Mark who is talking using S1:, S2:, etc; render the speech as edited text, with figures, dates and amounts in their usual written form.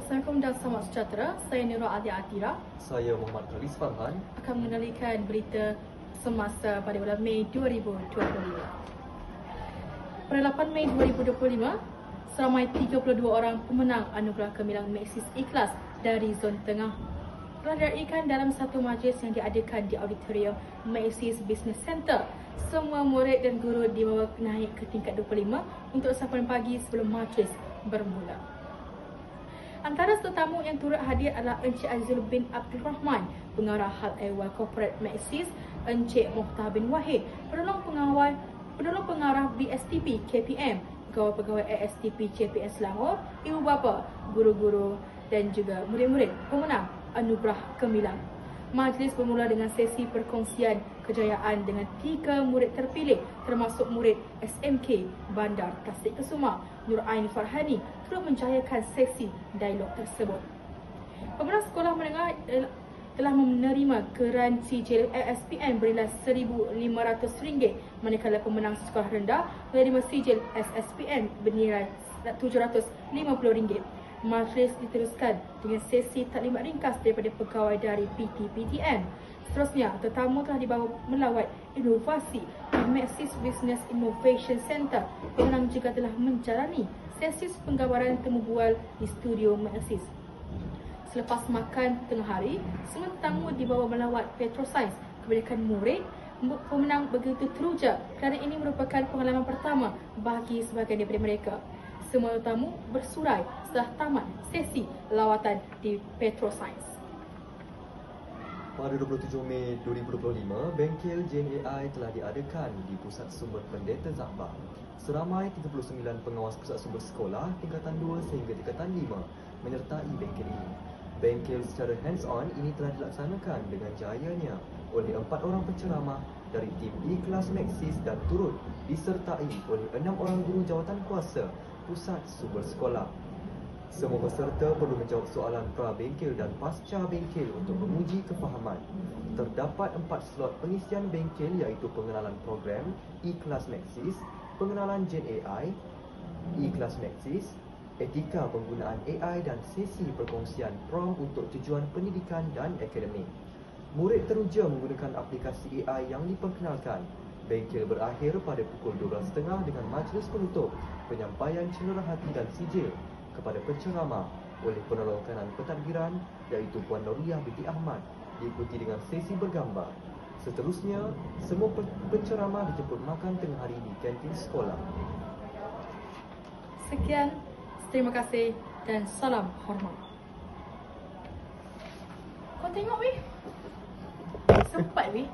S1: Assalamualaikum dan selamat sejahtera. Saya Nurul Adia Atira.
S2: Saya Muhammad Khalis Farhan.
S1: Akan mengendalikan berita semasa pada bulan Mei 2025. Pada 8 Mei 2025, seramai 32 orang pemenang Anugerah Gemilang Maxis Ikhlas dari Zon Tengah telah diraikan dalam satu majlis yang diadakan di auditorium Maxis Business Center. Semua murid dan guru dibawa naik ke tingkat 25 untuk sarapan pagi sebelum majlis bermula. Antara tetamu yang turut hadir adalah Encik Azizul bin Abdul Rahman, Pengarah Hal Ehwal Corporate Maxis, Encik Mokhtar bin Wahid, Penolong Pengarah BSTP KPM, Pegawai-pegawai ASTP CPN Selangor, ibu bapa, guru-guru dan juga murid-murid pemenang Anugerah Gemilang. Majlis bermula dengan sesi perkongsian kejayaan dengan 3 murid terpilih termasuk murid SMK Bandar Tasik Kesuma, Nur Ain Farhani, turut menjayakan sesi dialog tersebut. Pemenang sekolah menengah telah menerima keran sijil ASPN bernilai RM1,500, manakala pemenang sekolah rendah menerima sijil SSPN bernilai RM750. Majlis diteruskan dengan sesi taklimat ringkas daripada pegawai dari PT-PTN. Seterusnya, tetamu telah dibawa melawat inovasi di Maxis Business Innovation Center. Pemenang juga telah menjalani sesi penggambaran temu bual di studio Maxis. Selepas makan tengah hari, semua tetamu dibawa melawat Petroscience. Kebanyakan murid pemenang begitu teruja kerana ini merupakan pengalaman pertama bagi sebahagian daripada mereka. Semua tetamu bersurai setelah tamat sesi lawatan di Petroscience.
S2: Pada 27 Mei 2025, bengkel JNAI telah diadakan di Pusat Sumber Pendeta Zahbah. Seramai 39 pengawas pusat sumber sekolah tingkatan 2 sehingga tingkatan 5 menyertai bengkel ini. Bengkel secara hands-on ini telah dilaksanakan dengan jayanya oleh 4 orang penceramah dari tim Ikhlas Maxis dan turut disertai oleh 6 orang guru jawatan kuasa pusat sumber sekolah. Semua peserta perlu menjawab soalan pra-bengkel dan pasca bengkel untuk menguji kefahaman. Terdapat 4 slot pengisian bengkel iaitu pengenalan program Ikhlas Maxis, pengenalan JNAI, Ikhlas Maxis, etika penggunaan AI dan sesi perkongsian prom untuk tujuan pendidikan dan akademik. Murid teruja menggunakan aplikasi AI yang diperkenalkan. Bengkel berakhir pada pukul 12.30 dengan majlis penutup, penyampaian cenderahati dan sijil kepada penceramah oleh penolong kanan pentadbiran iaitu Puan Nuriyah binti Ahmad, diikuti dengan sesi bergambar. Seterusnya, semua penceramah dijemput makan tengah hari di kantin sekolah.
S1: Sekian, terima kasih dan salam hormat. Kau tengok weh. Sempat weh.